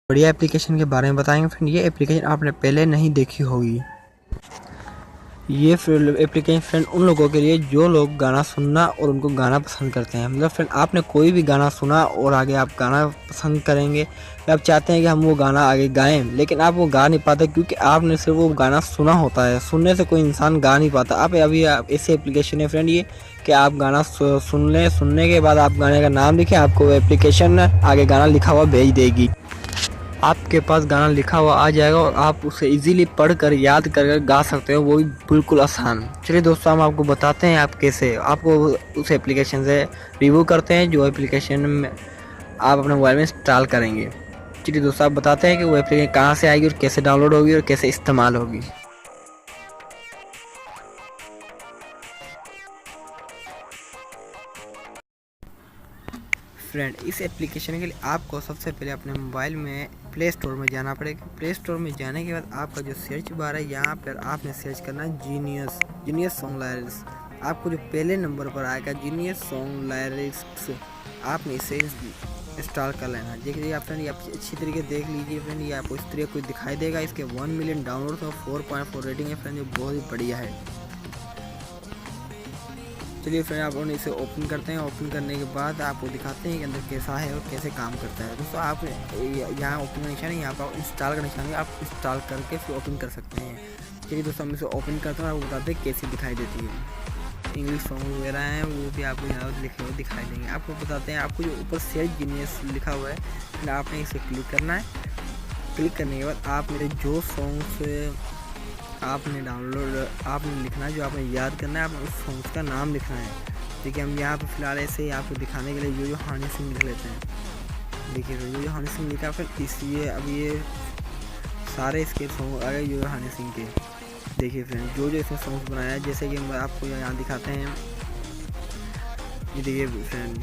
बढ़िया एप्लीकेशन के बारे में बताएंगे फ्रेंड। ये एप्लीकेशन आपने पहले नहीं देखी होगी। ये एप्लीकेशन फ्रेंड उन लोगों के लिए जो लोग गाना सुनना और उनको गाना पसंद करते हैं। मतलब फ्रेंड आपने कोई भी गाना सुना और आगे आप गाना पसंद करेंगे या आप चाहते हैं कि हम वो गाना आगे गाएं, लेकिन आप वो गा नहीं पाते क्योंकि आपने सिर्फ वो गाना सुना होता है। सुनने से कोई इंसान गा नहीं पाता। आप ऐसे एप्लीकेशन है फ्रेंड ये कि आप गाना सुन लें, सुनने के बाद आप गाने का नाम लिखें, आपको एप्लीकेशन आगे गाना लिखा हुआ भेज देगी। आपके पास गाना लिखा हुआ आ जाएगा और आप उसे इजीली पढ़कर याद कर गा सकते हो, वो भी बिल्कुल आसान। चलिए दोस्तों, हम आपको बताते हैं आप कैसे आपको उस एप्लीकेशन से रिव्यू करते हैं जो एप्लीकेशन में आप अपने मोबाइल में इंस्टॉल करेंगे। चलिए दोस्तों, आप बताते हैं कि वो एप्लीकेशन कहाँ से आएगी और कैसे डाउनलोड होगी और कैसे इस्तेमाल होगी। फ्रेंड इस एप्लीकेशन के लिए आपको सबसे पहले अपने मोबाइल में प्ले स्टोर में जाना पड़ेगा। प्ले स्टोर में जाने के बाद आपका जो सर्च बार है यहाँ पर आपने सर्च करना है जीनियस सॉन्ग लिरिक्स। आपको जो पहले नंबर पर आएगा जीनियस सॉन्ग लिरिक्स, आपने इसे इंस्टॉल कर लेना। देखिए आप फ्रेंड, ये आप अच्छी तरीके देख लीजिए फ्रेंड, ये आपको इस तरीके कोई दिखाई देगा। इसके 1 मिलियन डाउनलोड और 4.4 रेटिंग है फ्रेंड, जो बहुत ही बढ़िया है। चलिए फ्रेंड, आप इसे ओपन करते हैं। ओपन करने के बाद आपको दिखाते हैं कि अंदर कैसा है और कैसे काम करता है। दोस्तों आप यहाँ ओपन का निशान है, यहाँ पर इंस्टॉल का निशान है, आप इंस्टॉल करके फिर ओपन कर सकते हैं। चलिए दोस्तों, हम इसे ओपन करते हैं, आपको बताते हैं कैसी दिखाई देती है। इंग्लिश सॉन्ग वगैरह हैं वो भी आपको यहाँ लिखे हुए दिखाई देंगे। आपको बताते हैं, आपको जो ऊपर सर्च जीनियस लिखा हुआ है फिर आपने इसे क्लिक करना है। क्लिक करने के बाद आप मेरे जो सॉन्ग्स आपने लिखना है, जो आपने याद करना है, आपने उस सॉन्ग्स का नाम लिखना है। देखिए हम यहाँ पर फिलहाल ऐसे ही आपको दिखाने के लिए जो हनी सिंह लिख लेते हैं। देखिए जो हनी सिंह लिखा फिर इसलिए अब ये सारे इसके सॉन्ग आ गए जो हनी सिंह के। देखिए फ्रेंड जो इसने सॉन्ग्स बनाया है, जैसे कि हम आपको यहाँ दिखाते हैं। ये देखिए फ्रेंड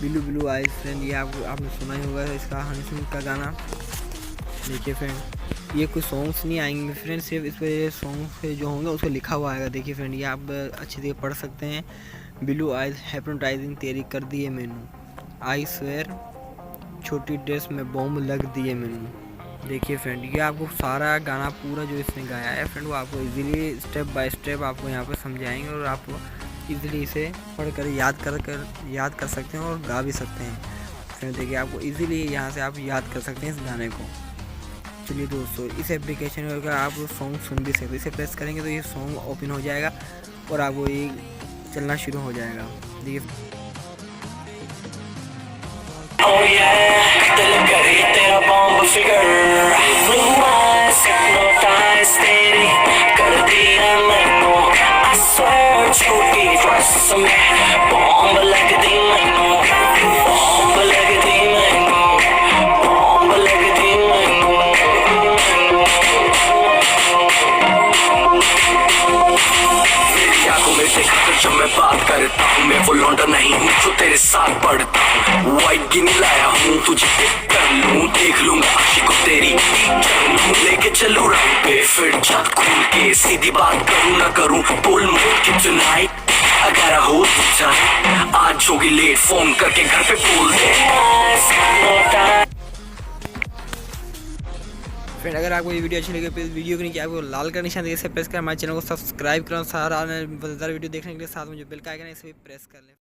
बिलू बिलू आइज फ्रेंड, ये आपने सुना ही होगा इसका हनी सिंह का गाना। देखिए फ्रेंड ये कोई सॉन्ग्स नहीं आएंगे फ्रेंड, सिर्फ इस पर सॉन्ग्स जो होंगे उस पर लिखा हुआ आएगा। देखिए फ्रेंड ये आप अच्छी तरीके पढ़ सकते हैं। बिलू आइज हिप्नोटाइजिंग तेरी कर दिए मैनू, आई स्वेयर छोटी ड्रेस में बॉम्ब लग दिए मैनू। देखिए फ्रेंड ये आपको सारा गाना पूरा जो इसने गाया है फ्रेंड वो आपको इजीली स्टेप बाय स्टेप आपको यहाँ पर समझाएंगे और आप इजीली इसे पढ़कर याद कर सकते हैं और गा भी सकते हैं। फ्रेंड देखिए आपको इजीली यहाँ से आप याद कर सकते हैं इस गाने को। चलिए दोस्तों, इस एप्लीकेशन में अगर आप सॉन्ग सुन भी सकते, इसे प्रेस करेंगे तो ये सॉन्ग ओपन हो जाएगा और आपको ये चलना शुरू हो जाएगा। देखिए जब मैं बात करता हूँ मैं वो लौंडा नहीं हूँ जो तेरे साथ पढ़ता हूँ। वाइट गिनी लाया हूँ तुझे पिक कर लूँ, देख लूंगा आशिक को तेरी लेके चलूँ राउंड पे फिर छत खोल के सीधी बात करूँ ना करूँ बोल मोड़ के टुनाइट अगर हो तो जाए आज होगी लेट फोन करके घर पे बोल दे। फ्रेंड अगर आपको ये वीडियो अच्छी लगे तो इस वीडियो के नीचे आपको लाल का निशान से प्रेस कर हमारे चैनल को सब्सक्राइब करो। सारा मजेदार वीडियो देखने के लिए साथ में जो बेल का आइकन है इसे भी प्रेस कर लें।